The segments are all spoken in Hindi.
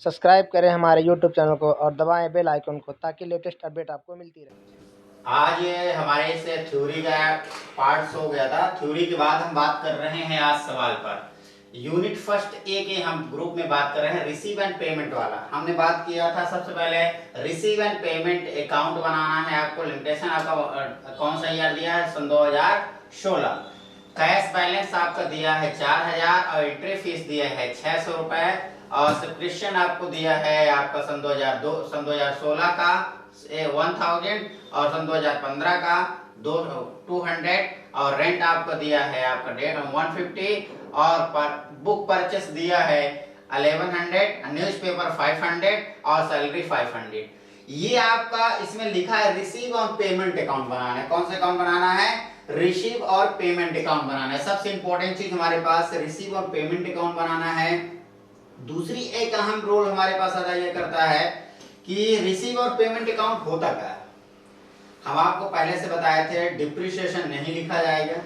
सब्सक्राइब करें हमारे यूट्यूब चैनल को और दबाएं बेल आइकन को ताकि लेटेस्ट अपडेट आपको मिलती रहे। आज ये हमारे से थ्योरी का पार्ट्स हो गया था। थ्योरी के बाद हम बात कर रहे हैं आज सवाल पर। यूनिट फर्स्ट ए के हम ग्रुप में बात कर रहे हैं रिसीव एंड पेमेंट वाला। हमने बात किया था सबसे पहले रिसीव एंड पेमेंट अकाउंट बनाना है आपको। लिमिटेशन आपका कौन सा ईयर दिया है? सन 2016। कैश बैलेंस आपका दिया है 4000 और एंट्री फीस दिया है 600 रुपए और सब्सक्रिप्शन आपको दिया है आपका सन 2016 का 1000 और सन 2015 का 200 और रेंट आपको दिया है आपका 150 और बुक परचेस दिया है 1100, न्यूज़पेपर 500 और सैलरी 500। ये आपका इसमें लिखा है रिसीव और पेमेंट अकाउंट बनाना है। कौन सा अकाउंट बनाना है? रिसीव और पेमेंट अकाउंट बनाना है। सबसे इंपॉर्टेंट चीज हमारे पास रिसीव और पेमेंट अकाउंट बनाना है। दूसरी एक अहम रोल हमारे पास अदा ये करता है कि रिसीव और पेमेंट अकाउंट होता क्या है। हम आपको पहले से बताए थे डिप्रिसिएशन नहीं लिखा जाएगा,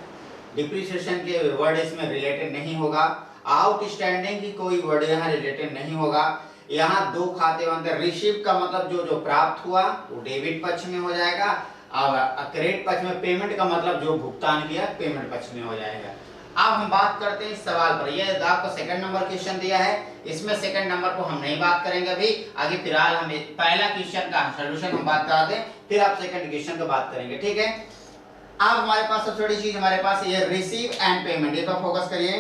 डिप्रिसिएशन के वर्ड इसमें रिलेटेड नहीं होगा, आउटस्टैंडिंग की कोई वर्ड यहाँ रिलेटेड नहीं होगा। यहाँ दो खाते बनते हैं। रिसीव का मतलब जो प्राप्त हुआ वो डेबिट पक्ष में हो जाएगा और क्रेडिट पक्ष में पेमेंट का मतलब जो भुगतान किया पेमेंट पक्ष में हो जाएगा। अब हम बात करते हैं इस सवाल पर। यह आपको सेकंड नंबर क्वेश्चन दिया है, इसमें सेकंड नंबर को हम नहीं बात करेंगे अभी। आगे फिलहाल हम पहला क्वेश्चन का सॉल्यूशन हम बात करा दें, फिर आप सेकंड क्वेश्चन का बात करेंगे, ठीक है। अब हमारे पास सबसे बड़ी चीज हमारे पास ये रिसीव एंड पेमेंट, ये तो फोकस करिए।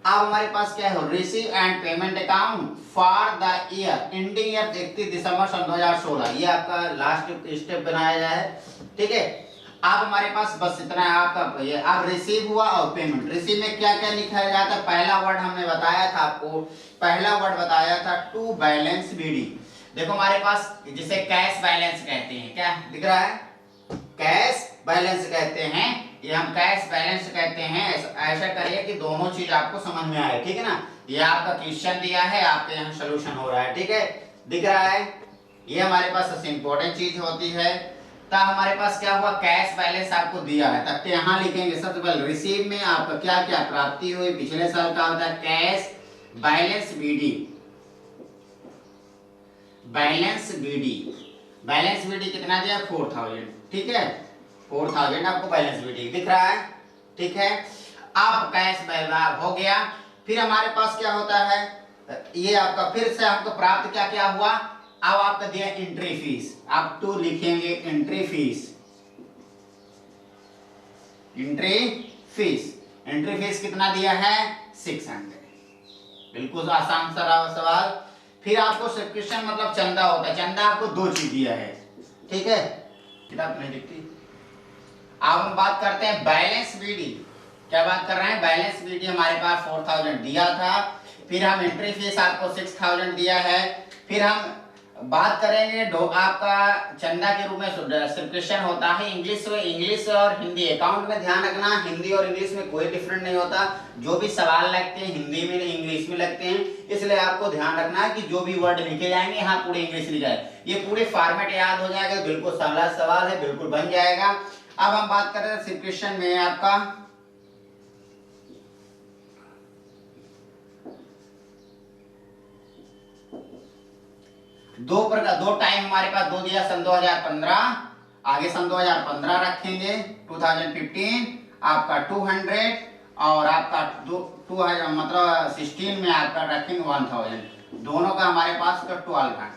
अब हमारे पास क्या है? Receive and payment account for the year ending year 31 दिसंबर सन 2016। ये आपका लास्ट स्टेप बनाया जाए है, ठीक है। अब हमारे पास बस इतना है आपका। ये अब रिसीव हुआ और पेमेंट। रिसीव में क्या क्या लिखा जाता है? पहला वर्ड हमने बताया था आपको, पहला वर्ड बताया था टू बैलेंस बीडी। देखो हमारे पास जिसे कैश बैलेंस कहते हैं, क्या दिख रहा है? कैश बैलेंस कहते हैं, ये हम कैश बैलेंस कहते हैं। ऐसा करिए कि दोनों चीज आपको समझ में आए, ठीक है ना। ये आपका क्वेश्चन दिया है, आपके यहाँ सोल्यूशन हो रहा है, ठीक है, दिख रहा है। ये हमारे पास सबसे इंपॉर्टेंट चीज होती है। तब हमारे पास क्या हुआ? कैश बैलेंस आपको दिया है, तब यहाँ लिखेंगे सबसे पहले रिसीव में आपका क्या क्या प्राप्ति हुई पिछले साल का होता है cash balance BD. Balance BD, balance BD कितना दिया? 4000, ठीक है, 4000 आपको बैलेंस बीडी दिख रहा है, ठीक है। अब कैश बैलेंस हो गया। फिर हमारे पास क्या होता है? ये आपका फिर से हमको प्राप्त क्या क्या हुआ? अब आपका दिया एंट्री फीस, आप टू लिखेंगे entry fees, entry fees. Entry fees कितना दिया है? 600। बिल्कुल आसान सवाल। फिर आपको सब्सक्रिप्शन मतलब चंदा होता है। चंदा आपको दो चीज दिया है, ठीक है, किताब नहीं दिखती। अब हम बात करते हैं बैलेंस बीडी। क्या बात कर रहे हैं? बैलेंस बीडी हमारे पास 4000 दिया था। फिर हम एंट्री फीस आपको 6000 दिया है। फिर हम बात करेंगे आपका चंदा के रूप में सब्सक्रिप्शन होता है। इंग्लिश और हिंदी अकाउंट में ध्यान रखना, हिंदी और इंग्लिश में कोई डिफरेंट नहीं होता। जो भी सवाल लगते हैं हिंदी में इंग्लिश में लगते हैं, इसलिए आपको ध्यान रखना है कि जो भी वर्ड लिखे जाएंगे यहाँ पूरे इंग्लिश लिखा है। ये पूरे फॉर्मेट याद हो जाएगा, बिल्कुल सरल सवाल है, बिल्कुल बन जाएगा। अब हम बात कर रहे हैं सब्सक्रिप्शन में आपका दो टाइम हमारे पास दो दिया, सन 2015, आगे सन 2015 रखेंगे, 2015 आपका 200 और आपका 2000 मतलब 16 में आपका रखेंगे 1000। दोनों का हमारे पास 1200।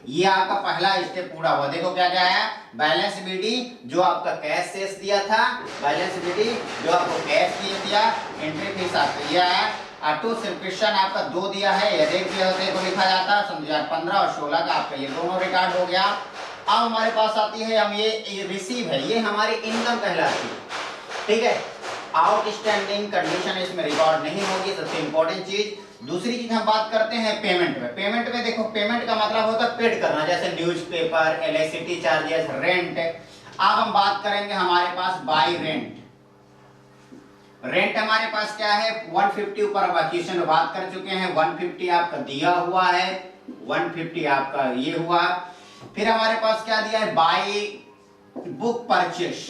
ये आपका पहला स्टेप पूरा हुआ। देखो क्या क्या है? बैलेंस बीडी जो आपका कैश शेष दिया था, बैलेंस बीडी जो आपको कैश दिया, एंट्री फीस आपका यह है, टू सब्सक्रिप्शन आपका दो दिया है, ये रेट दिया होता है को लिखा जाता है 2015 और 16 का आपका ये दोनों रिकॉर्ड हो गया। अब हमारे पास आती है हम ये रिसीव है, ये हमारी इनकम कहलाती है, ठीक है। आउटस्टैंडिंग कंडीशन इसमें रिकॉर्ड नहीं होगी, सबसे इंपॉर्टेंट चीज। दूसरी चीज हम बात करते हैं पेमेंट में। पेमेंट में देखो, पेमेंट का मतलब होता है पेड करना, जैसे न्यूज़पेपर, इलेक्ट्रिसिटी चार्जेस, रेंट। अब हम बात करेंगे हमारे पास बाय रेंट। रेंट हमारे पास क्या है? 150 ऊपर क्वेश्चन में बात कर चुके हैं। 150 आपका दिया हुआ है, 150 आपका ये हुआ। फिर हमारे पास क्या दिया है? By book purchase.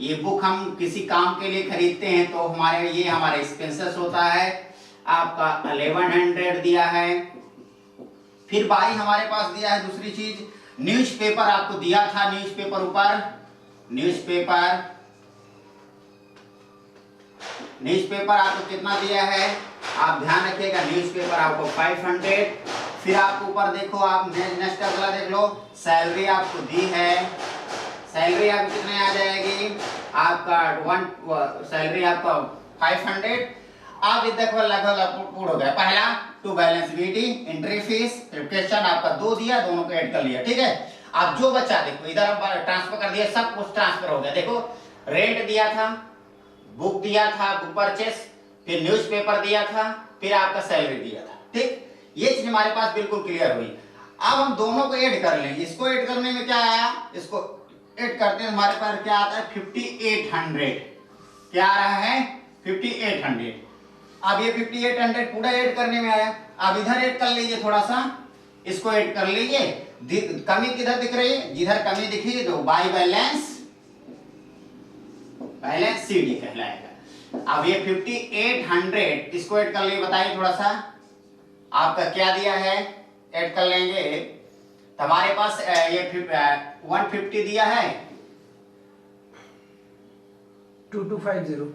ये बुक हम किसी काम के लिए खरीदते हैं तो हमारे ये हमारा एक्सपेंसेस होता है। आपका 1100 दिया है। फिर बाई हमारे पास दिया है दूसरी चीज, न्यूज़पेपर आपको दिया था, न्यूज़पेपर ऊपर, न्यूज़पेपर आपको कितना दिया है, आप ध्यान रखिएगा, न्यूज़पेपर आपको 500। फिर आपको ऊपर देखो, आप नेक्स्ट अगला देख लो, सैलरी आपको दी है, सैलरी आपको कितने आ जाएगी, आपका सैलरी आपका 500। अब ये देखो लगभग पूरा हो गया। पहला to balance BD, entry fees, subscription आपका 2 दिया, दोनों को ऐड कर लिया, ठीक है। अब जो बच्चा देखो इधर हम ट्रांसफर कर दिया, सब कुछ ट्रांसफर हो गया। देखो रेंट दिया था, बुक दिया था, बुक परचेस, फिर न्यूज़पेपर दिया था, फिर आपका सैलरी दिया था, ठीक। ये चीज हमारे पास बिल्कुल क्लियर हुई। अब हम दोनों को ऐड कर लेंगे। इसको ऐड करने में क्या आया, इसको ऐड करते हैं हमारे पास क्या आता है 5800, क्या आ रहा है 5800। अब ये 5800 पूरा ऐड करने में आया। अब इधर ऐड कर लीजिए, थोड़ा सा इसको ऐड कर लीजिए। कमी किधर दिख रही है, जिधर कमी दिखी तो बाई बैलेंस सीडी कहलाएगा। अब ये 5800 इसको ऐड कर लिए, बताइए थोड़ा सा आपका क्या दिया है, ऐड कर लेंगे तो हमारे पास ये 150 दिया है, 2250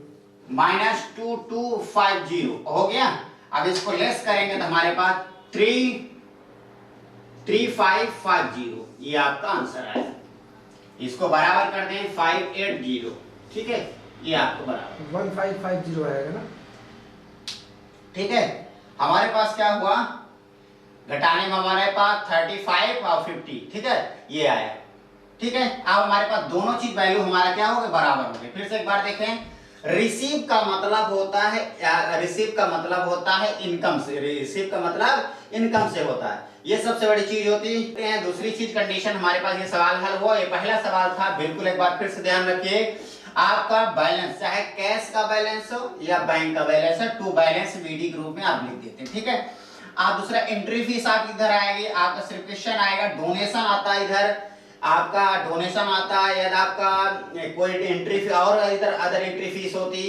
माइनस 2250 हो गया। अब इसको लेस करेंगे तो हमारे पास 3550, ये आपका आंसर आएगा। इसको बराबर कर दें 580, ठीक है, ये आपको बराबर 1550 आएगा ना, ठीक है। हमारे पास क्या हुआ, घटाने में हमारे पास 35 और 50, ठीक है, ये आया, ठीक है। अब हमारे पास दोनों चीज वैल्यू हमारा क्या हो गए, बराबर हो गए। फिर से एक बार देखें, रिसीव का मतलब होता है इनकम से, रिसीव का मतलब इनकम से होता है, ये सबसे बड़ी चीज होती है। दूसरी चीज कंडीशन, हमारे पास ये सवाल हल हुआ, ये पहला सवाल था, बिल्कुल एक बार फिर से ध्यान रखिए, आपका बैलेंस चाहे कैश का बैलेंस हो या बैंक का बैलेंस हो, टू बैलेंस बीडी ग्रुप में आप लिख देते हैं, ठीक है। आप दूसरा एंट्री फीस आप इधर आएगी, आपका सब्सक्रिप्शन आएगा, डोनेशन आता है इधर, आपका डोनेशन आता है, या आपका कोई एंट्री फी और इधर अदर एंट्री फीस होती,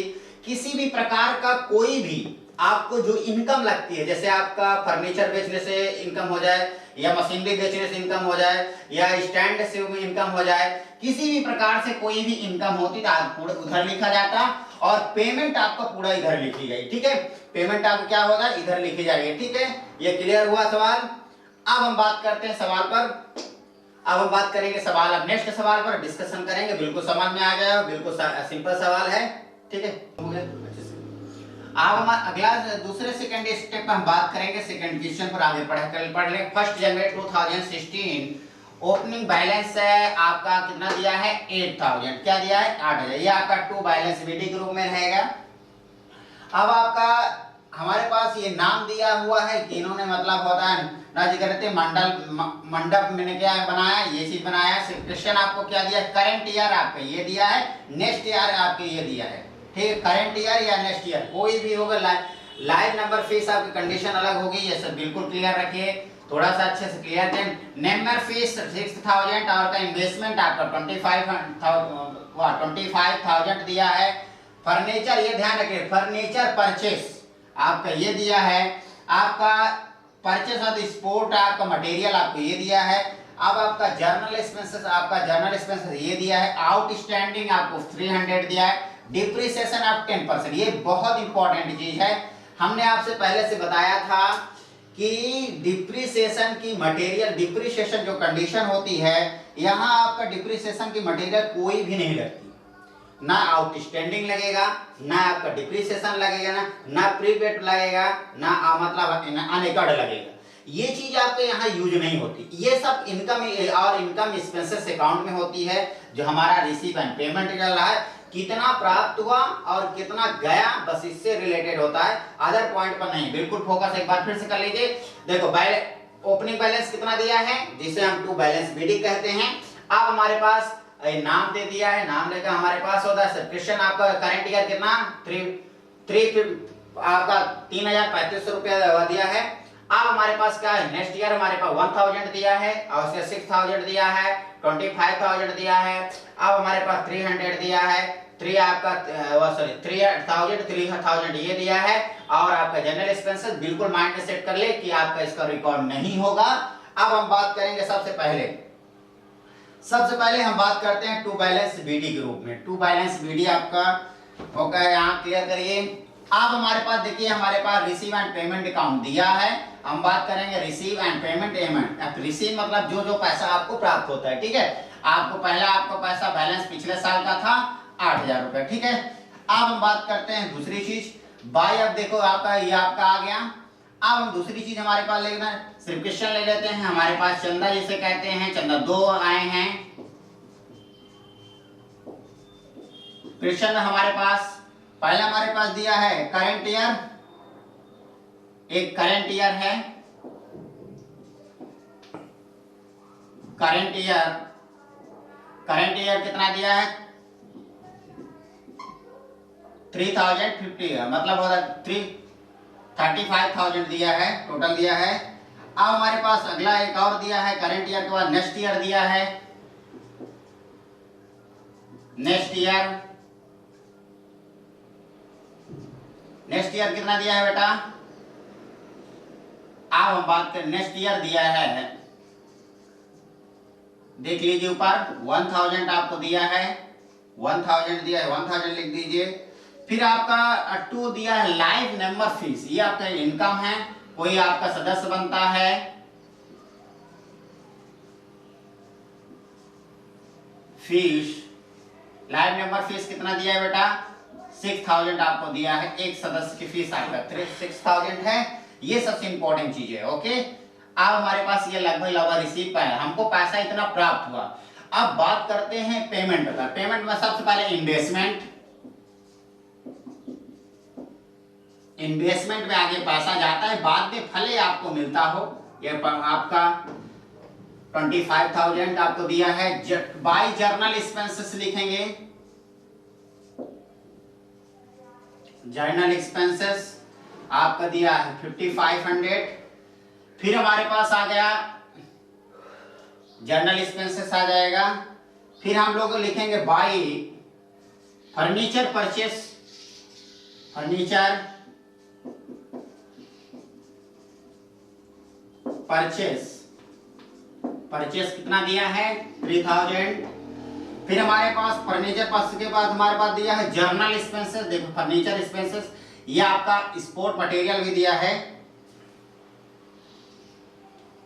किसी भी प्रकार का कोई भी आपको जो इनकम लगती है, जैसे आपका फर्नीचर बेचने से इनकम हो जाए, या मशीनरी बेचने से इनकम हो जाए, या स्टैंड से इनकम हो जाए, किसी भी प्रकार से कोई भी इनकम होती तो आप पूरा उधर लिखा जाता, और पेमेंट आपका पूरा इधर लिखी गई, ठीक है। पेमेंट आपको क्या होगा, इधर लिखी जाएगी, ठीक है। ये क्लियर हुआ सवाल। अब हम बात करते हैं सवाल पर, अब हम बात करेंगे सवाल, अब नेक्स्ट सवाल पर डिस्कशन करेंगे, बिल्कुल समझ में आ जाएगा, बिल्कुल सिंपल सवाल है, ठीक है। अब हम अगला दूसरे सेकंड स्टेप पर हम बात करेंगे, सेकंड क्वेश्चन पर आगे पढ़ लें। 1 जनवरी 2016 ओपनिंग बैलेंस है आपका कितना दिया है 8000, क्या दिया है 8000, ये आपका टू बैलेंस बीडी ग्रुप में रहेगा। अब आपका हमारे पास ये नाम दिया हुआ है कि इन्होंने मतलब होता है ना जी करते मंडप मैंने क्या बनाया, ये चीज बनाया। सब्सक्रिप्शन आपको क्या दिया, करंट ईयर आपका ये दिया है, नेक्स्ट ईयर आपके ये दिया है, ठीक है, करंट ईयर या नेक्स्ट ईयर कोई भी होगा। लाइन नंबर फीस आपकी कंडीशन अलग होगी, ये सब बिल्कुल क्लियर रखिए, थोड़ा सा अच्छे से क्लियर दें। नंबर फीस 6000 और का इन्वेस्टमेंट आपका 25,000 दिया है। फर्नीचर ये ध्यान रखिए, फर्नीचर परचेस आपका ये दिया है, आपका परचेस ऑफ स्पोर्ट आपका मटेरियल आपको ये दिया है। अब आपका जर्नल एक्सपेंसेस, आपका जर्नल एक्सपेंसेस ये दिया है। आउटस्टैंडिंग आपको 300 दिया है। डिप्रिसिएशन आप 10%, ये बहुत इंपॉर्टेंट चीज है, हमने आपसे पहले से बताया था कि डिप्रिसिएशन की मटेरियल, डिप्रिसिएशन जो कंडीशन होती है, यहाँ आपका डिप्रिसिएशन की मटेरियल कोई भी नहीं लगती, ना आउटस्टैंडिंग लगेगा, ना आपका डिप्रिसिएशन लगेगा, ना प्रीपेड लगेगा, ना मतलब अनएकर्ड लगेगा, ये चीज आपके यहाँ यूज नहीं होती। ये सब इनकम और इनकम एक्सपेंसेस अकाउंट में होती है, जो हमारा रिसीव एंड पेमेंट चल रहा है, कितना प्राप्त हुआ और कितना गया, बस इससे रिलेटेड होता है, अदर पॉइंट पर नहीं। बिल्कुल फोकस एक बार फिर से कर लीजिए। देखो ओपनिंग बैलेंस कितना दिया है, जिसे हम टू बैलेंस बीडी कहते हैं। अब हमारे पास नाम दे दिया है, नाम लेकर हमारे पास होता है सब्सक्रिप्शन आपका करंट ईयर कितना आपका 3035 रुपया दिया है। अब हमारे पास क्या है, नेक्स्ट ईयर हमारे पास 1000 दिया है, और उसके 6000 दिया है, 25000 दिया है। अब हमारे पास 300 दिया है, 3 आपका 3000 ये दिया है, और आपका जनरल एक्सपेंसेस बिल्कुल माइंड में सेट कर ले कि आपका इसका रिकॉर्ड नहीं होगा। अब हम बात करेंगे सबसे पहले हम बात करते हैं टू बैलेंस बीडी के रूप में। टू बैलेंस बीडी आपका होगा, यहाँ क्लियर करिए। अब हमारे पास देखिए, हमारे पास रिसीव एंड पेमेंट अकाउंट दिया है। हम बात करेंगे रिसीव एंड पेमेंट। अब रिसीव मतलब जो जो पैसा आपको प्राप्त होता है, ठीक है। आपको पैसा बैलेंस पिछले साल का था 8000 रुपए, ठीक है। अब हम बात करते हैं दूसरी चीज बाय। अब देखो आपका ये आपका आ गया। अब हम दूसरी चीज हमारे पास लेना है, सिर्फ क्वेश्चन ले लेते हैं। हमारे पास चंदा जिसे कहते हैं, चंदा 2 आए हैं। क्वेश्चन हमारे पास पहला हमारे पास दिया है करंट ईयर, एक करंट ईयर है। करंट ईयर कितना दिया है 3050, मतलब होगा 35,000 दिया है, टोटल दिया है। अब हमारे पास अगला एक और दिया है करंट ईयर के बाद नेक्स्ट ईयर दिया है। नेक्स्ट ईयर कितना दिया है बेटा? अब हम बात करें, नेक्स्ट ईयर दिया है, देख लीजिए ऊपर 1000 आपको दिया है, 1000 दिया है, 1000 लिख दीजिए। फिर आपका 2 दिया है लाइफ मेंबर फीस, ये आपका इनकम है, कोई आपका सदस्य बनता है। फीस, लाइफ मेंबर फीस कितना दिया है बेटा? 6000 आपको दिया है, एक सदस्य की फीस आपका 6000 है। ये सबसे इंपॉर्टेंट चीज है, ओके। अब हमारे पास ये लगभग रिसीव है, हमको पैसा इतना प्राप्त हुआ। अब बात करते हैं पेमेंट का। पेमेंट में सबसे पहले इन्वेस्टमेंट में आगे पैसा जाता है, बाद में भले आपको मिलता हो। ये आपका 25,000 आपको दिया है। बाय जर्नल एक्सपेंसेस लिखेंगे, जर्नल एक्सपेंसेस आपका दिया है 5500। फिर हमारे पास आ गया जर्नल एक्सपेंसेस आ जाएगा। फिर हम लोग लिखेंगे बाय फर्नीचर परचेस, परचेस कितना दिया है 3000। फिर हमारे पास फर्नीचर परचेस के बाद हमारे पास दिया है जर्नल एक्सपेंसेस। देखो फर्नीचर एक्सपेंसेस, ये आपका स्पोर्ट मटेरियल भी दिया है,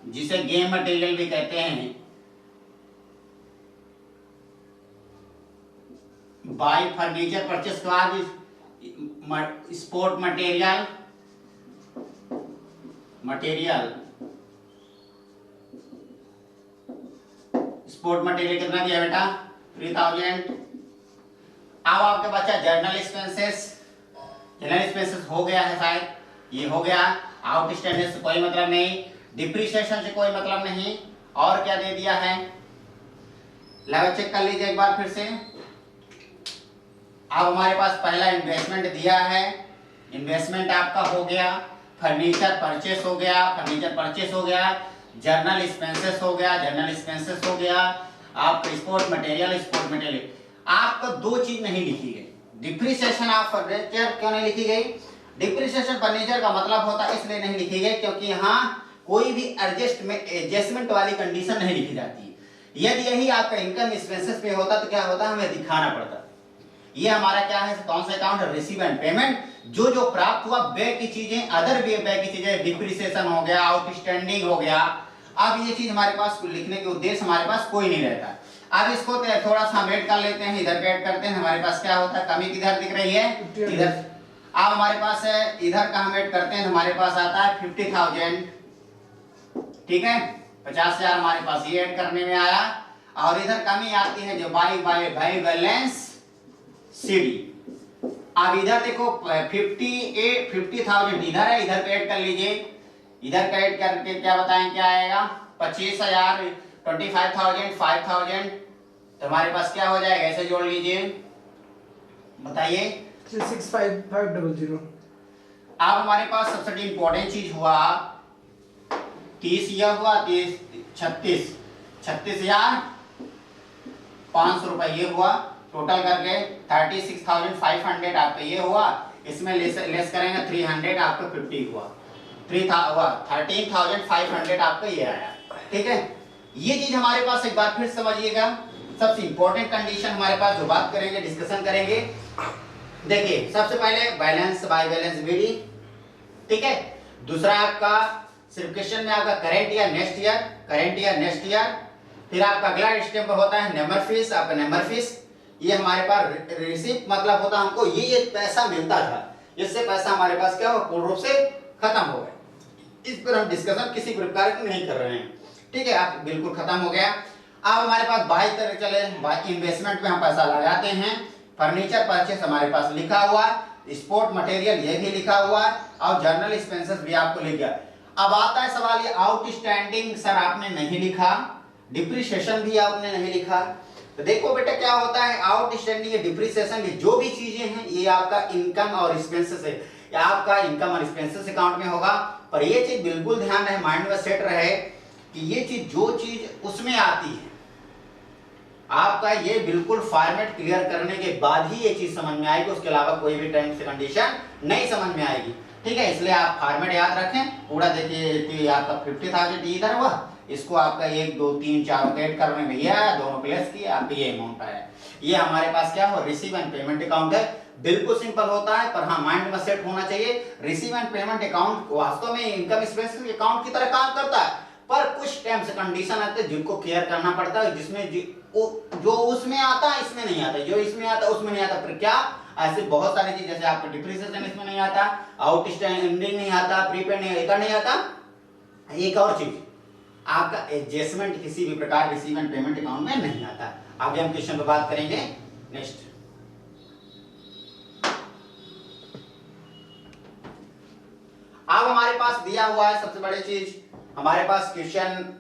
जिसे गेम मटेरियल भी कहते हैं। बाय फर्नीचर परचेस के बाद स्पोर्ट मटेरियल कितना दिया बेटा 3000। अब आपके बच्चा जर्नल एक्सपेंसेस हो गया है, शायद ये हो गया। आउटस्टैंडिंग से कोई मतलब नहीं, डिप्रिसिएशन से कोई मतलब नहीं। और क्या दे दिया है, लेवल चेक कर लीजिए एक बार फिर से। अब हमारे पास पहला इन्वेस्टमेंट दिया है, इन्वेस्टमेंट आपका हो गया। फर्नीचर परचेस हो गया, जर्नल एक्सपेंसेस हो गया, आपका स्पोर्ट मटेरियल। आपको 2 चीज नहीं लिखी गई, डिप्रिसिएशन ऑफ फर्नीचर क्यों नहीं लिखी गई? डिप्रिसिएशन फर्नीचर का मतलब होता है इसलिए नहीं लिखी गई क्योंकि यहाँ कोई भी एडजस्टमेंट वाली कंडीशन नहीं लिखी जाती। यदि यही आपका इनकम एक्सपेंसेस पे होता तो क्या होता, हमें दिखाना पड़ता। ये हमारा क्या है, कौन सा अकाउंट है? Receive and payment. जो प्राप्त हुआ व्यय की चीजें, अदर व्यय की चीजें, डिप्रिसिएशन हो गया, आउटस्टैंडिंग हो गया। अब ये चीज हमारे पास लिखने के उद्देश्य हमारे पास कोई नहीं रहता। अब इसको थोड़ा सा हम ऐड कर लेते हैं, इधर ऐड करते हैं। हमारे पास क्या होता है, कमी किधर दिख रही है, इधर। अब हमारे पास इधर का हम ऐड करते हैं, हमारे पास आता है 50,000, ठीक है। 50,000 हमारे पास ये ऐड करने में आया। और इधर कमी आती है जो बाय बैलेंस सीडी। अब इधर देखो 50,000 इधर है, इधर पे ऐड कर लीजिए। इधर का ऐड करके क्या बताएं, क्या आएगा 25,000, 25,000, 5,000। तो हमारे पास क्या हो जाएगा, ऐसे जोड़ लीजिए, बताइए 365500। अब हमारे पास सबसे इंपॉर्टेंट चीज हुआ 30 यह हुआ, 36,500 रुपए ये हुआ। टोटल करके 36,500 आपका ये हुआ, इसमें लेस करेंगे 300 आपका 50 हुआ, 13,500 आपका ये आया। ठीक है, ये चीज हमारे पास एक बार फिर समझिएगा, सबसे इंपॉर्टेंट कंडीशन हमारे पास जो बात करेंगे, डिस्कशन करेंगे। देखिए सबसे पहले बैलेंस बाय बैलेंस बीडी, ठीक है। दूसरा आपका सिर्फ क्वेश्चन में आपका current year next year, current year next year. फिर आपका अगला स्टेप होता है नंबर फीस, आपका नंबर फीस ये हमारे पास रिसीव मतलब होता है हमको ये पैसा मिलता था, इससे पैसा हमारे पास क्या हो पूर्ण रूप से खत्म हो गया, इस पर हम डिस्कशन किसी प्रकार की नहीं कर रहे हैं। ठीक है, आप बिल्कुल खत्म हो गया। अब हमारे पास बाई तरह चले, बाकी इन्वेस्टमेंट में हम पैसा लगाते हैं, फर्नीचर परचेस हमारे पास लिखा हुआ, स्पोर्ट मटेरियल ये भी लिखा हुआ और जर्नल एक्सपेंसेस भी आपको लिख गया। अब आता है सवाल ये आउटस्टैंडिंग सर आपने नहीं लिखा, डिप्रिसिएशन भी आपने नहीं लिखा। तो देखो बेटा क्या होता है आउटस्टैंडिंग या डिप्रिसिएशन ये जो भी चीजें हैं ये आपका इनकम और एक्सपेंसेस है, या आपका इनकम और एक्सपेंसेस अकाउंट में होगा। पर ये चीज बिल्कुल ध्यान रहे, माइंड में सेट रहे कि ये चीज जो चीज उसमें आती है आपका ये बिल्कुल फॉर्मेट क्लियर करने के बाद ही ये चीज समझ में आएगी, उसके अलावा कोई भी टर्म्स कंडीशन नहीं समझ में आएगी। ठीक है, इसलिए आप फॉर्मेट याद रखें पूरा। देखिए आपका 50,000 इधर हुआ, इसको आपका 1 2 3 4 ऐड करने में ये आया, दोनों प्लस किए आपका ये अमाउंट आया। ये हमारे पास क्या हो रिसीव एंड पेमेंट अकाउंट है, बिल्कुल सिंपल होता है पर हाँ माइंड में सेट होना चाहिए। रिसीव एंड पेमेंट अकाउंट वास्तव में इनकम एक्सपेंस अकाउंट की तरह काम करता है, पर कुछ टर्म्स कंडीशन आते हैं जिनको क्लियर करना पड़ता है, जिसमें जो उसमें आता है इसमें नहीं आता, जो इसमें आता है उसमें नहीं आता। फिर क्या ऐसे बहुत सारी चीज, जैसे आपका डिप्रिसिएशन इसमें नहीं आता, आउटस्टैंडिंग नहीं आता, प्रीपेड नहीं आता। एक और चीज आपका एडजस्टमेंट किसी भी प्रकार रिसीव एंड पेमेंट अकाउंट में नहीं आता। आगे हम क्वेश्चन पे बात करेंगे नेक्स्ट। अब हमारे पास दिया हुआ है सबसे बड़ी चीज हमारे पास क्वेश्चन।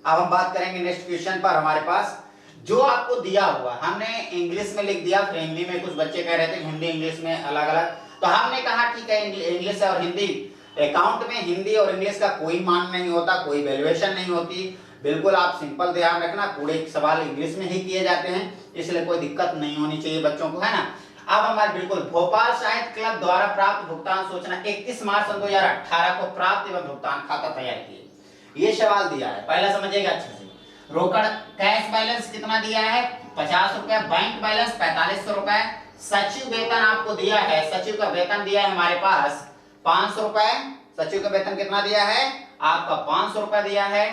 अब हम बात करेंगे नेक्स्ट क्वेश्चन पर। हमारे पास जो आपको दिया हुआ हमने इंग्लिश में लिख दिया, फिर हिंदी में कुछ बच्चे कह रहे थे हिंदी इंग्लिश में अलग अलग, तो हमने कहा ठीक है इंग्लिश और हिंदी अकाउंट में हिंदी और इंग्लिश का कोई मान नहीं होता, कोई वैल्यूएशन नहीं होती। बिल्कुल आप सिंपल ध्यान रखना, पूरे सवाल इंग्लिश में ही किए जाते हैं, इसलिए कोई दिक्कत नहीं होनी चाहिए बच्चों को, है ना। अब हमारे बिल्कुल भोपाल साहित्य क्लब द्वारा प्राप्त भुगतान सूचना 31 मार्च 2018 को प्राप्त एवं भुगतान खाता तैयार किए, ये सवाल दिया है, पहला समझिएगा अच्छे से। रोकड़ कैश बैलेंस कितना दिया है 50 रुपए, बैंक बैलेंस 4500 रुपए, सचिव वेतन आपको दिया है, सचिव का वेतन दिया है हमारे पास 500 रुपए, सचिव का वेतन कितना दिया है आपका 500 रुपए दिया है।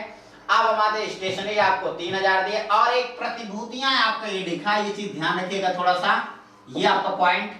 अब हमारे स्टेशनरी आपको 3000 दिए, और एक प्रतिभूतियां आपका ये लिखा है, ये चीज ध्यान रखिएगा थोड़ा सा, ये आपका पॉइंट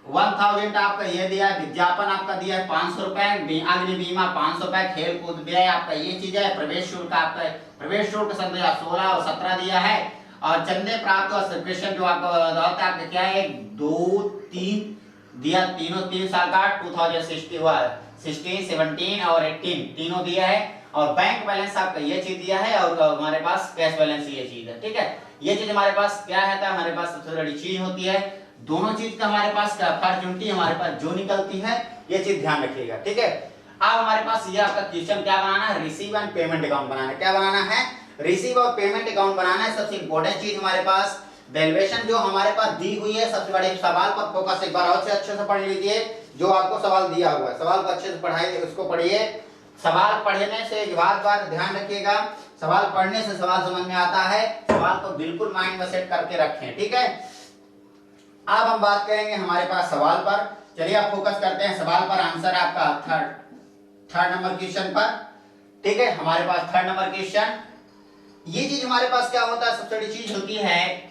1000 आपका ये दिया है, विज्ञापन आपका दिया है 500 रुपए, अग्नि बीमा 500 रुपए, खेल कूद व्यय आपका ये चीज है, प्रवेश शुल्क आपका प्रवेश शुल्क 16 और 17 दिया है, और चंदे प्राप्त और सब्सक्रिप्शन जो आपका होता है आपका क्या है 2 3 दिया, तीनों 3 साल का 2016 हुआ 16 17 और 18 तीनों दिया है, और बैंक बैलेंस आपका ये चीज दिया है, और हमारे पास कैश बैलेंस ये चीज है। ठीक है, ये चीज हमारे पास क्या है था, हमारे पास सबसे बड़ी चीज होती है, दोनों चीज का हमारे पास क्या फॉर्चूनिटी हमारे पास जो निकलती है ये चीज ध्यान रखिएगा। ठीक है, अब हमारे पास ये आपका क्वेश्चन क्या बनाना है, रिसीव एंड पेमेंट अकाउंट बनाना है। क्या बनाना है, रिसीव और पेमेंट अकाउंट बनाना है। सबसे इंपॉर्टेंट चीज हमारे पास वैल्यूएशन जो हमारे पास दी हुई है, सबसे बड़े सवाल पर फोकस एक बार और से अच्छे से पढ़ लीजिए, जो आपको सवाल दिया हुआ है सवाल को अच्छे से पढ़ाइए, उसको पढ़िए। सवाल पढ़ने से बार ध्यान रखिएगा, सवाल पढ़ने से सवाल समझ में आता है, सवाल को बिल्कुल माइंड में सेट करके रखें। ठीक है, अब हम बात करेंगे हमारे पास सवाल पर। चलिए आप फोकस करते हैं सवाल पर, आंसर आपका थर्ड नंबर क्वेश्चन पर। ठीक है, हमारे पास थर्ड नंबर क्वेश्चन, ये चीज हमारे पास क्या होता है सबसे बड़ी चीज होती है।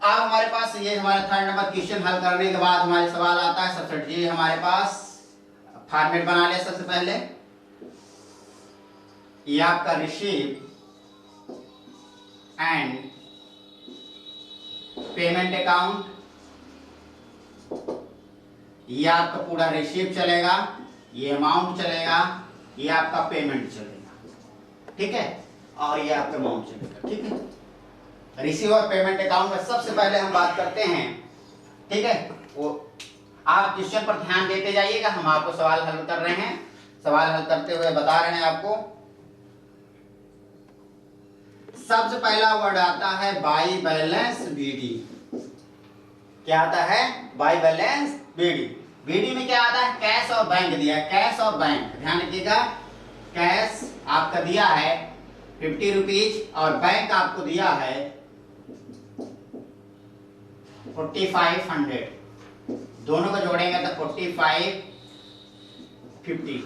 अब हमारे पास ये हमारा थर्ड नंबर क्वेश्चन हल करने के बाद हमारे सवाल आता है, सबसे बड़ी हमारे पास फॉर्मेट बना ले। सबसे पहले ये आपका रिसीव एंड पेमेंट अकाउंट, ये आपका पूरा रिसीव चलेगा, ये अमाउंट चलेगा, ये आपका पेमेंट चलेगा। ठीक है, और ये आपका अमाउंट चलेगा। ठीक है, रिसीव और पेमेंट अकाउंट में सबसे पहले हम बात करते हैं। ठीक है, वो आप क्वेश्चन पर ध्यान देते जाइएगा, हम आपको सवाल हल कर रहे हैं, सवाल हल करते हुए बता रहे हैं आपको। सबसे पहला वर्ड आता है बाई बैलेंस बीडी। क्या आता है? By balance BD. बीडी में क्या आता है? कैश और बैंक दिया है, कैश और बैंक। ध्यान रखिएगा, कैश आपका दिया है 50 रुपीज और बैंक आपको दिया है 4500। दोनों को जोड़ेंगे तो 45 50।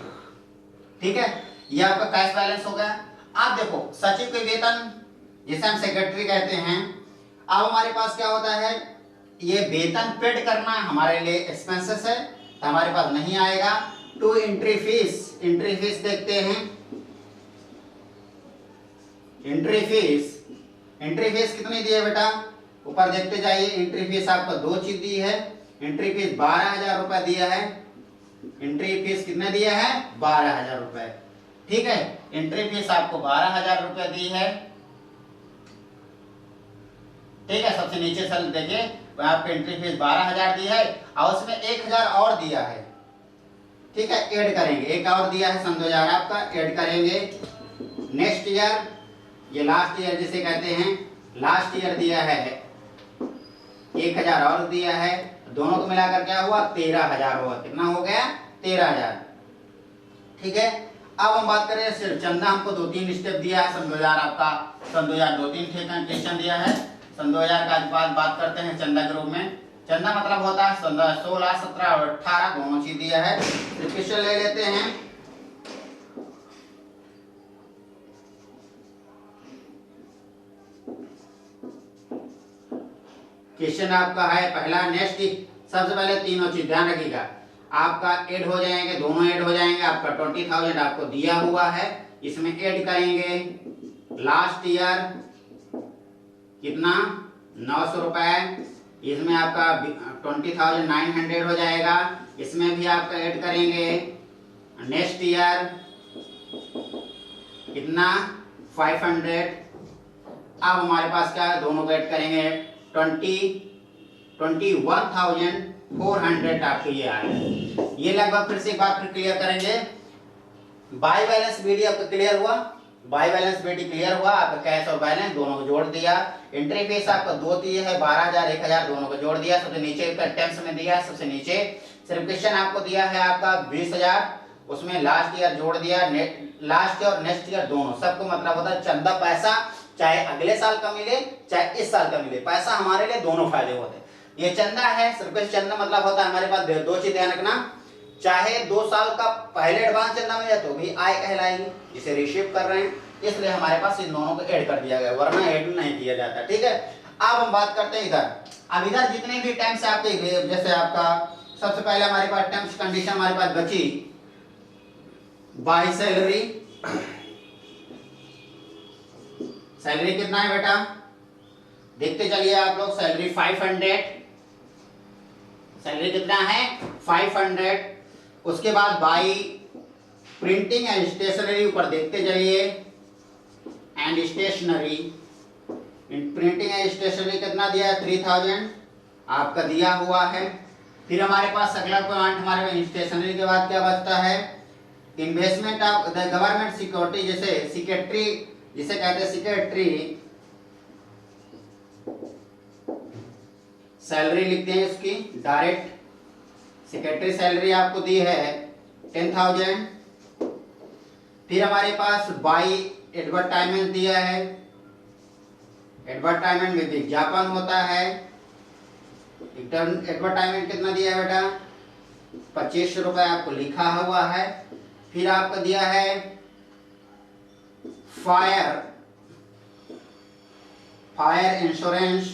ठीक है, ये आपका कैश बैलेंस हो गया। आप देखो सचिव के वेतन जिसे हम सेक्रेटरी कहते हैं, अब हमारे पास क्या होता है, ये वेतन पेड करना हमारे लिए एक्सपेंसेस है तो हमारे पास नहीं आएगा। To entry fees, entry fees देखते हैं। एंट्री फीस कितनी दी है बेटा? ऊपर देखते जाइए। एंट्री फीस आपको दो चीज दी है। एंट्री फीस 12,000 रुपए दिया है। एंट्री फीस कितने दिया है? 12,000 रुपए। ठीक है, एंट्री फीस आपको 12,000 रुपए दी है। ठीक है, सबसे नीचे चल देखिए, आपको एंट्री फीस 12,000 दी है और उसमें 1,000 और दिया है। ठीक है, ऐड करेंगे, एक और दिया है 2,000 आपका, ऐड करेंगे। नेक्स्ट ईयर, ये लास्ट ईयर जिसे कहते हैं, लास्ट ईयर दिया है 1,000 और दिया है। दोनों को मिलाकर क्या हुआ? 13,000 हुआ। कितना हो गया? 13,000। ठीक है, अब हम बात करें सिर्फ चंदा। हमको 2-3 स्टेप दिया है। सन 2000 आपका, सन 2000 2-3 क्वेश्चन दिया है। सन 2000 का आज बात करते हैं चंदा के रूप में। चंदा मतलब होता है 16, 17 और 18 दोनों चीज दिया है। क्वेश्चन ले लेते हैं। क्वेश्चन आपका है पहला, नेक्स्ट। सबसे पहले तीनों चीज ध्यान रखिएगा, आपका ऐड हो जाएंगे, दोनों ऐड हो जाएंगे। आपका 20,000 आपको दिया हुआ है, इसमें ऐड करेंगे लास्ट ईयर कितना? 900 रुपए। इसमें आपका 20,900 हो जाएगा, इसमें भी आपका ऐड करेंगे। नेक्स्ट ईयर कितना? 500। अब हमारे पास क्या है? दोनों को ऐड करेंगे 21,400 आपको ये आएगा। ये लगभग फिर से एक बार फिर क्लियर करेंगे। बाय बैलेंस बीडी आपका क्लियर हुआ, बाय बैलेंस बीडी क्लियर हुआ। आपका कैश और बैलेंस दोनों को जोड़ दिया। एंट्री फीस आपका दो दिए है, 12,000 1,000 दोनों को जोड़ दिया। सबसे नीचे टेम्स में दिया है, सबसे नीचे सिर्फ क्वेश्चन आपको दिया है आपका 20,000, उसमें लास्ट ईयर जोड़ दिया। लास्ट ईयर और नेक्स्ट ईयर दोनों, सबको मतलब होता है चंदा पैसा, चाहे अगले साल का मिले चाहे इस साल का मिले, पैसा हमारे लिए दोनों फायदे होते हैं। ये चंदा है, सिर्फ चंदा मतलब होता है हमारे पास दो चीज ध्यान रखना, चाहे 2 साल का पहले एडवांस चंदा मिले तो भी आय कहलाएगी, इसे रिसीव कर रहे हैं, इसलिए हमारे पास इन दोनों को ऐड कर दिया गया, वरना ऐड नहीं किया जाता। ठीक है, अब हम बात करते हैं इधर। अब इधर जितने भी टर्म्स आपके, जैसे आपका सबसे पहले हमारे पास टर्म्स कंडीशन हमारे पास बची बाय सैलरी। सैलरी कितना है बेटा? देखते चलिए आप लोग। सैलरी 500, सैलरी कितना है? 500। उसके बाद बाई प्रिंटिंग एंड स्टेशनरी, ऊपर देखते चलिए, and stationery, printing and stationery कितना दिया है? 3,000 आपका दिया हुआ है। फिर हमारे पास अगला पॉइंट हमारे पास स्टेशनरी के बाद क्या बचता है? Investment of the government security, जैसे सेक्रेटरी जिसे कहते हैं सेक्रेटरी सैलरी लिखते हैं इसकी डायरेक्ट। सेक्रेटरी सैलरी आपको दी है 10,000। फिर हमारे पास बाई एडवर्टाइजमेंट दिया है, एडवर्टाइजमेंट में विज्ञापन होता है। एडवर्टाइजमेंट कितना दिया है बेटा? 25 रुपए आपको लिखा हुआ है। फिर आपको दिया है फायर इंश्योरेंस,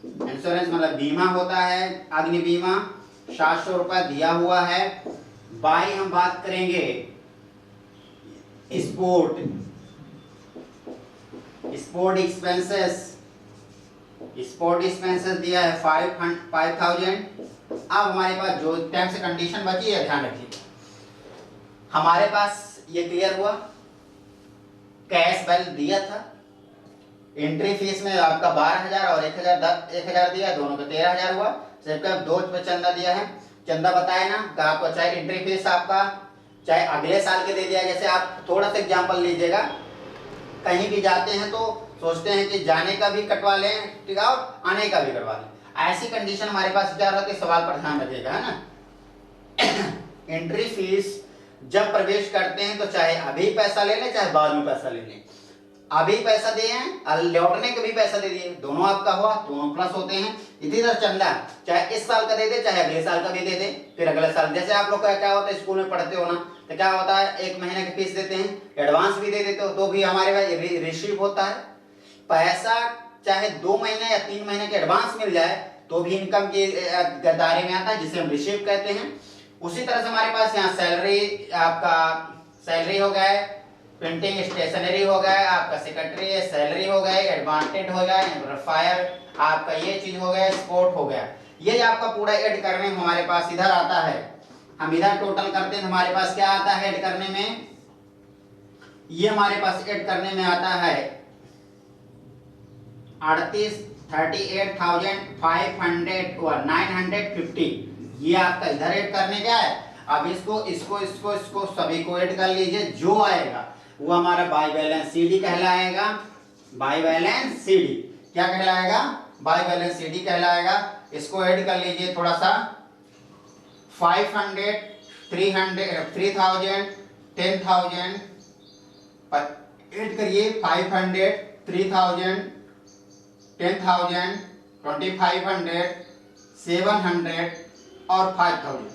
इंश्योरेंस मतलब बीमा होता है, अग्नि बीमा, 700 रुपए दिया हुआ है। बाई हम बात करेंगे स्पोर्ट एक्सपेंसेस, स्पोर्ट एक्सपेंसेस दिया है 5,000। अब हमारे पास जो टैक्स कंडीशन बची है ध्यान रखिए, हमारे पास ये क्लियर हुआ। कैश बैलेंस दिया था, एंट्री फीस में आपका 12,000 और 1,000 दिया, दोनों का 13,000 हुआ। सिर्फ दो पे चंदा दिया है, चंदा बताए ना कि आपको चाहे एंट्री फीस आपका चाहे अगले साल के दे दिया। जैसे आप थोड़ा सा एग्जांपल लीजिएगा, कहीं भी जाते हैं तो सोचते हैं कि जाने का भी कटवा लें, ठीक है, और आने का भी करवा लें। ऐसी कंडीशन हमारे पास क्या रहती है, सवाल पर ध्यान रखिएगा, है ना। एंट्री फीस जब प्रवेश करते हैं तो चाहे अभी पैसा ले लें चाहे बाद में पैसा ले लें। अभी पैसा दिए हैं, लौटने का भी पैसा दे दिए, दोनों आपका हुआ, दोनों प्लस होते हैं। इसी तरह चंदा चाहे इस साल का दे दे चाहे अगले साल का भी दे दे, फिर अगले साल जैसे आप लोग का क्या होता है स्कूल में पढ़ते हो ना, तो क्या होता है एक महीने की फीस देते हैं, एडवांस भी दे देते हो तो भी हमारे पास रिसीव होता है पैसा। चाहे 2 महीने या 3 महीने के एडवांस मिल जाए तो भी इनकम के दायरे में आता है, जिसे हम रिसीव कहते हैं। उसी तरह से हमारे पास यहाँ सैलरी, आपका सैलरी हो गया, प्रिंटिंग स्टेशनरी हो गया, आपका सेक्रेटरी सैलरी हो गया, एडवांटेड हो गया, फायर आपका ये चीज हो गया, स्पोर्ट हो गया। ये आपका पूरा ऐड करने में हमारे पास इधर आता है, हम इधर टोटल करते हैं हमारे पास क्या आता है ऐड करने में, ये हमारे पास ऐड करने में आता है 38,550 ये आपका इधर ऐड करने का है। अब इसको सभी को ऐड कर लीजिए, जो आएगा वो हमारा बाय बैलेंस सीडी कहलाएगा। बाय बैलेंस सीडी क्या कहलाएगा, बाय बैलेंस सीडी कहलाएगा। इसको ऐड कर लीजिए थोड़ा सा, 500, 300, 3000, 10,000 ऐड करिए, 500, 3000, 10,000, 2500, 700 और 5,000।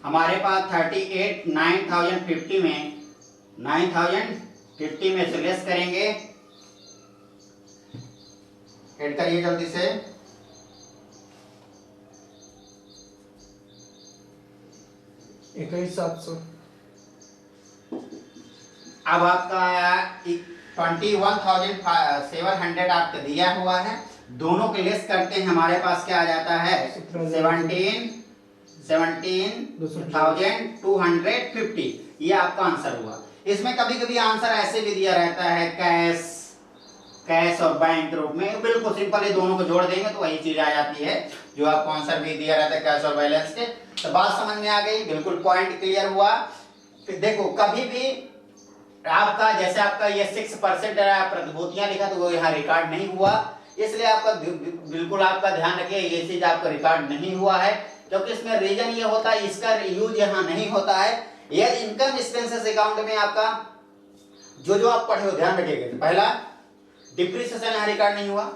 हमारे पास 38 9,050 में 9,050 में से लेस करेंगे, ऐड करिए जल्दी से, अब आपका 21,700 आपका दिया हुआ है, दोनों के लेस करते हैं हमारे पास क्या आ जाता है 17,250 ये आपका आंसर हुआ। इसमें कभी कभी आंसर ऐसे भी दिया रहता है कैश और बैंक के रूप में, बिल्कुल सिंपल है, दोनों को जोड़ देंगे तो वही चीज आ जाती है जो आपको आंसर भी दिया रहता है कैश और बैलेंस के। तो बात समझ में आ गई, बिल्कुल पॉइंट क्लियर हुआ। देखो कभी भी आपका जैसे आपका ये 6% प्रतिभूतियां लिखा तो वो यहाँ रिकॉर्ड नहीं हुआ, इसलिए आपका बिल्कुल आपका ध्यान रखिए ये चीज आपका रिकॉर्ड नहीं हुआ है, क्योंकि इसमें रीजन ये होता है इसका यूज यहाँ नहीं होता है। ये इनकम एक्सपेंसेस अकाउंट में आपका जो आप पढ़े हो ध्यान रखिएगा, पहला डिप्रिसिएशन यहाँ रिकॉर्ड नहीं हुआ,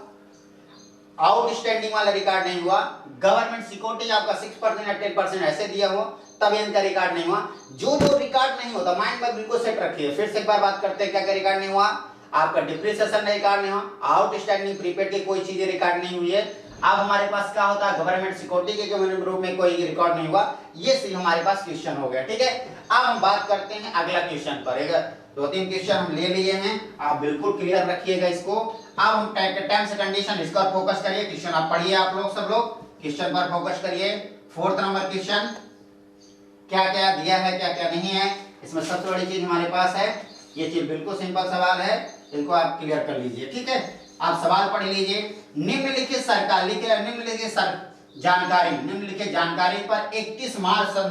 आउटस्टैंडिंग वाला रिकॉर्ड नहीं हुआ, गवर्नमेंट सिक्योरिटी आपका 6% या 10% ऐसे दिया हुआ तब इनका रिकॉर्ड नहीं हुआ। जो रिकॉर्ड नहीं होता माइंड में बिल्कुल सेट रखिए। फिर से एक बार बात करते हैं क्या क्या रिकॉर्ड नहीं हुआ, आपका डिप्रिसिएशन रिकॉर्ड नहीं हुआ, आउटस्टैंडिंग प्रीपेड की कोई चीजें रिकॉर्ड नहीं हुई है। अब हमारे पास क्या होता है गवर्नमेंट सिक्योरिटी के ग्रुप में कोई रिकॉर्ड नहीं हुआ, ये सिर्फ हमारे पास क्वेश्चन हो गया, ठीक है। अब हम बात करते हैं अगला क्वेश्चन पर, 2-3 क्वेश्चन हम ले लिए हैं, आप बिल्कुल क्लियर रखिएगा इसको। अब हम टर्म्स एंड कंडीशन इस पर फोकस करिए, क्वेश्चन आप पढ़िए, आप लोग सब लोग क्वेश्चन पर फोकस करिए। 4th नंबर क्वेश्चन क्या क्या दिया है क्या क्या नहीं है, इसमें सबसे बड़ी चीज हमारे पास है, ये चीज बिल्कुल सिंपल सवाल है, इसको आप क्लियर कर लीजिए, ठीक है। आप सवाल पढ़ लीजिए, निम्नलिखित सरकार लिखे निम्नलिखित जानकारी पर 31 मार्च सन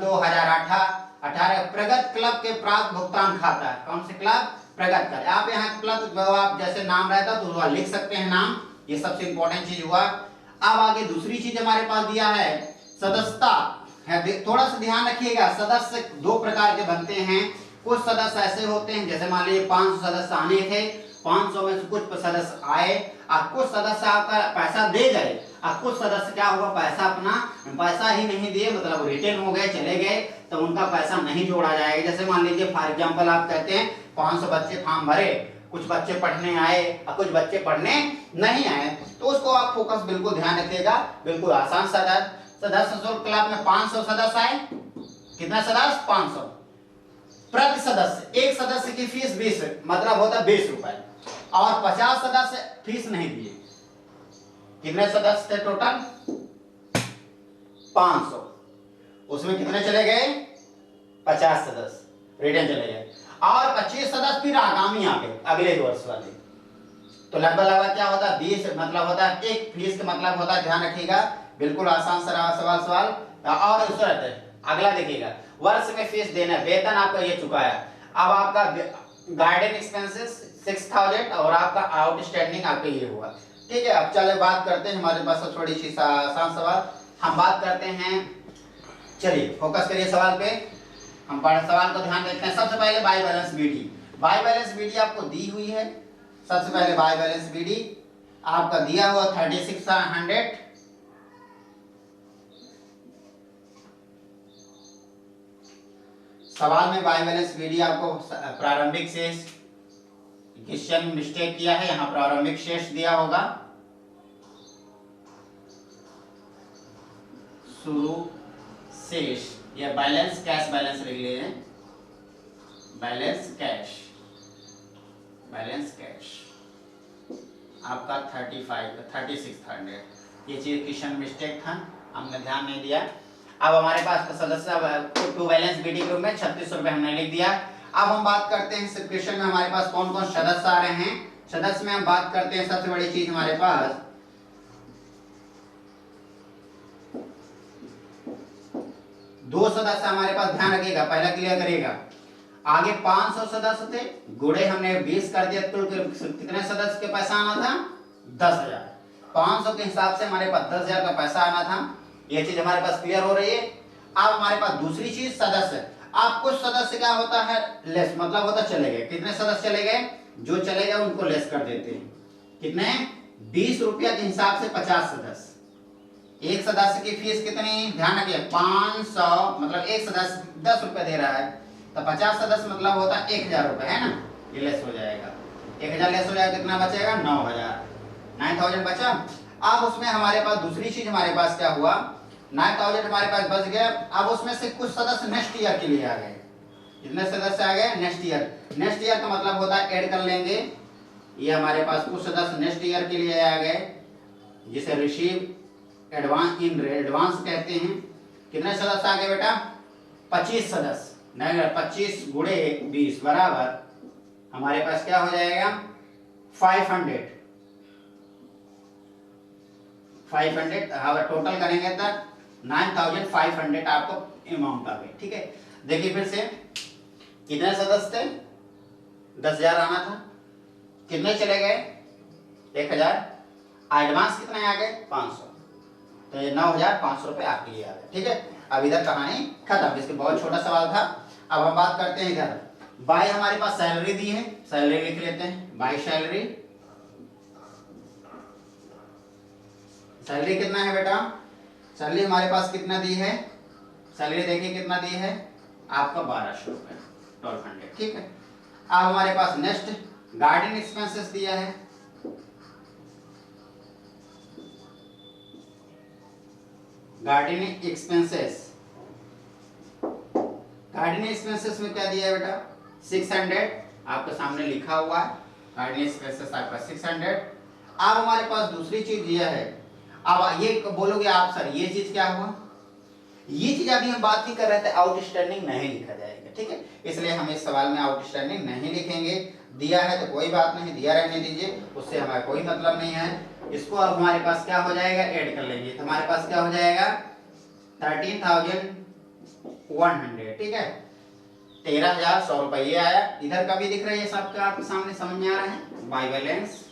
2018 प्रगत क्लब के प्राप्त भुगतान खाता है, कौन से क्लब, प्रगत क्लब। आप यहाँ क्लब आप जैसे नाम रहता तो लिख सकते हैं नाम, ये सबसे इंपॉर्टेंट चीज हुआ। अब आगे दूसरी चीज हमारे पास दिया है सदस्यता है, थोड़ा सा ध्यान रखिएगा, सदस्य 2 प्रकार के बनते हैं, कुछ सदस्य ऐसे होते हैं जैसे मान लीजिए 500 सदस्य आने थे, 500 में से कुछ सदस्य आए और कुछ सदस्य आपका पैसा दे गए और कुछ सदस्य क्या हुआ पैसा ही नहीं दिए, मतलब रिटर्न हो गए चले गए, तो उनका पैसा नहीं जोड़ा जाएगा। जैसे मान लीजिए फॉर एग्जांपल आप कहते हैं 500 बच्चे फॉर्म भरे, कुछ बच्चे पढ़ने आए और कुछ बच्चे पढ़ने नहीं आए, तो उसको आप फोकस बिल्कुल ध्यान रखिएगा, बिल्कुल आसान सदस्य शुल्क क्लब में 500 सदस्य आए, कितना सदस्य 500, प्रति सदस्य एक सदस्य की फीस 20 मतलब होता है 20 रुपए, और 50 सदस्य फीस नहीं दिए, कितने सदस्य थे टोटल 500, उसमें कितने चले गए 50 सदस्य रिटर्न चले गए, और 25 सदस्य फिर आगामी आ गए अगले वर्ष वाले, तो लगभग क्या होता है 20 मतलब होता है एक फीस का मतलब होता है, ध्यान रखिएगा, बिल्कुल आसान सवाल। और अगला देखिएगा, वर्ष में फीस देना, वेतन आपका ये चुकाया। अब आपका गार्डन एक्सपेंसेस 6000 और आपका आउटस्टैंडिंग आपका ये हुआ। ठीक है, अब चलिए बात करते हैं, हमारे पास थोड़ी सी आसान सवाल हम बात करते हैं। चलिए फोकस करिए सवाल पे, हम सवाल को ध्यान देते हैं। सबसे पहले by balance BD, by balance BD आपको दी हुई है। सबसे पहले बाय बैलेंस बीडी आपका दिया हुआ 3600। सवाल में बाय बैलेंस बीडी आपको प्रारंभिक शेष, क्वेश्चन मिस्टेक किया है, यहाँ प्रारंभिक शेष दिया होगा, शुरू शेष या बैलेंस कैश बैलेंस लिख लीजिए, बैलेंस कैश, बैलेंस कैश आपका 3600। ये चीज क्वेश्चन मिस्टेक था, हमने ध्यान नहीं दिया। अब हमारे पास सदस्य टू बैलेंस बीडी ग्रुप में 36 रुपए हमने लिख दिया। अब हम बात करते हैं इस क्वेश्चन में हमारे पास कौन कौन सदस्य आ रहे हैं। सदस्य में हम बात करते हैं, सबसे बड़ी चीज हमारे पास 2 सदस्य हमारे पास, ध्यान रखिएगा, पहला क्लियर करिएगा। आगे 500 सदस्य थे, गुड़े हमने 20 कर दिया, तो कितने सदस्य के पैसा आना था? 10,000। 500 के हिसाब से हमारे पास 10,000 का पैसा आना था। ये चीज हमारे पास क्लियर हो रही है। अब हमारे पास दूसरी चीज सदस्य, आप कुछ सदस्य क्या होता है लेस, मतलब होता चले गए। कितने सदस्य चले गए? जो चले गए उनको लेस कर देते हैं। कितने? 20 रुपया के हिसाब से 50 सदस्य। एक सदस्य की फीस कितनी? ध्यान रखिए 500, मतलब एक सदस्य 10 रुपए दे रहा है, तो 50 सदस्य मतलब होता है 1000 रुपए, है ना। ये लेस हो जाएगा, 1000 लेस हो जाएगा, कितना बचेगा? 9000 बचा। अब उसमें हमारे पास दूसरी चीज हमारे पास क्या हुआ, 9000 हमारे पास बच गया। अब उसमें से कुछ सदस्य नेक्स्ट ईयर के लिए आ गए। कितने सदस्य आ गए? Next year. नेक्स्ट ईयर का मतलब होता है ऐड कर लेंगे, ये हमारे पास कुछ सदस्य नेक्स्ट ईयर के लिए आ गए, जिसे रिसीव एडवांस इन एडवांस कहते हैं। कितने सदस्य आ गए बेटा? 25 सदस्य। नहीं, 25 गुणे 20 बराबर हमारे पास क्या हो जाएगा? 500। टोटल करेंगे तो 9500 आपको अमाउंट आ गई। ठीक है, देखिए फिर से कितने सदस्य थे? 10,000 आना था, कितने चले गए? 1000। एडवांस कितने आ गए? 500, तो ये 9500 रुपए आपके लिए आ गए। ठीक है, अब इधर कहानी खत्म। इसके बहुत छोटा सवाल था। अब हम बात करते हैं इधर, बाय हमारे पास सैलरी दी है, सैलरी लिख लेते हैं, बाय सैलरी। सैलरी कितना है बेटा? सैलरी हमारे पास कितना दी है? सैलरी देखिए कितना दी है आपका? 1200 रुपए, 1200। ठीक है, अब हमारे पास नेक्स्ट गार्डन एक्सपेंसेस दिया है। गार्डनिंग एक्सपेंसेस, गार्डनिंग एक्सपेंसेस में क्या दिया है बेटा? 600 आपके सामने लिखा हुआ है, गार्डनिंग एक्सपेंसेस आपका 600। अब हमारे पास दूसरी चीज दिया है। अब ये बोलोगे आप सर ये चीज क्या हुआ? ये चीज अभी हम बात ही कर रहे थे, आउटस्टैंडिंग नहीं लिखा जाएगा। ठीक है, इसलिए हम इस सवाल में आउटस्टैंडिंग नहीं लिखेंगे। दिया है तो कोई बात नहीं, दिया रहने दीजिए, उससे हमारा कोई मतलब नहीं है। इसको अब हमारे पास क्या हो जाएगा? ऐड कर लेंगे, तो हमारे पास क्या हो जाएगा? 13,100। ठीक है, 13,100 रुपये ये आया। इधर का भी दिख रहा है, ये सबका आपके सामने समझ में आ रहा है। By balance,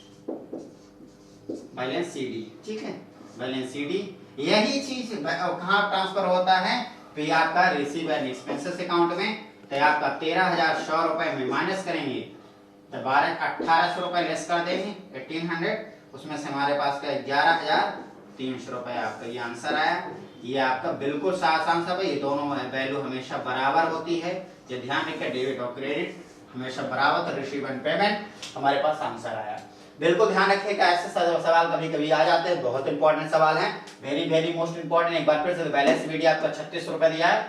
balance CD. ठीक है, बैलेंस सीडी। यही चीज कहाँ ट्रांसफर होता है? तो आपका रिसीव एंड एक्सपेंसेस अकाउंट में। तो आपका 13,100 रुपए में माइनस करेंगे तो 1800 रुपए लेस कर देंगे, 1800। उसमें से हमारे पास का 11,300 रुपए आपका ये आंसर आया। ये आपका बिल्कुल आसान सा, ये दोनों वैल्यू हमेशा बराबर होती है। ये ध्यान रखें, डेबिट और क्रेडिट हमेशा बराबर। तो रिसीव एंड पेमेंट हमारे पास आंसर आया। बिल्कुल ध्यान रखिएगा, ऐसे सवाल कभी कभी आ जाते हैं, बहुत इंपॉर्टेंट सवाल है, वेरी वेरी मोस्ट इंपॉर्टेंट। एक बार फिर से बैलेंस वीडियो आपका 36 रुपए दिया है।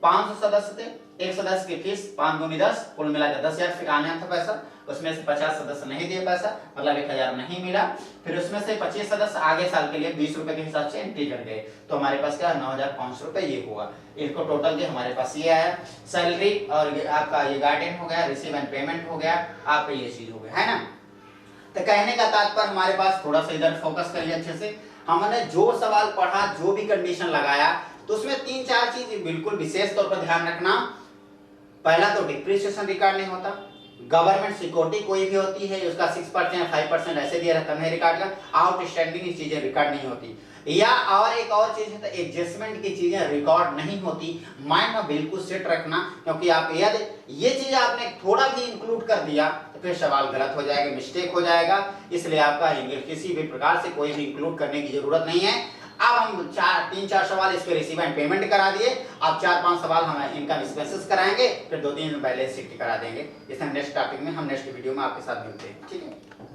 500 सदस्य थे, एक सदस्य की फीस 5 दूनी 10, कुल मिलाकर 10,000 फिर आने था पैसा। उसमें से 50 सदस्य नहीं दिए पैसा, मतलब 1,000 नहीं मिला। फिर उसमें से 25 सदस्य आगे साल के लिए 20 रुपए के हिसाब से एंट्री कर गए, तो हमारे पास क्या 9,500 रुपए ये हुआ। इसको टोटल के हमारे पास ये आया। सैलरी और आपका ये गार्डन हो गया, रिसीव एंड पेमेंट हो गया, आपका ये चीज हो गया, है ना। तो कहने का तात्पर्य हमारे पास, थोड़ा सा इधर फोकस करिए अच्छे से, हमने जो सवाल पढ़ा, जो भी कंडीशन लगाया, तो उसमें 3-4 चीज बिल्कुल विशेष तौर पर ध्यान रखना। पहला तो डिप्रिसिएशन रिकॉर्ड नहीं होता, गवर्नमेंट सिक्योरिटी कोई भी होती है उसका 6% 5% ऐसे दिया रहता है रिकॉर्ड का, आउटस्टैंडिंग चीजें रिकॉर्ड नहीं होती, या और एक और चीज है तो एडजस्टमेंट की चीजें रिकॉर्ड नहीं होती। माइंड में बिल्कुल सेट रखना, क्योंकि आप ये चीज आपने थोड़ा भी इंक्लूड कर दिया तो फिर सवाल गलत हो जाएगा, मिस्टेक हो जाएगा। इसलिए आपका किसी भी प्रकार से कोई भी इंक्लूड करने की जरूरत नहीं है। अब हम 3-4 सवाल इसके रिसीव एंड पेमेंट करा दिए, अब 4-5 सवाल हम इनकम एक्सपेंसेस कराएंगे, फिर 2-3 बैलेंस शीट करा देंगे। इस नेक्स्ट टॉपिक में हम नेक्स्ट वीडियो में आपके साथ मिलते हैं, ठीक है।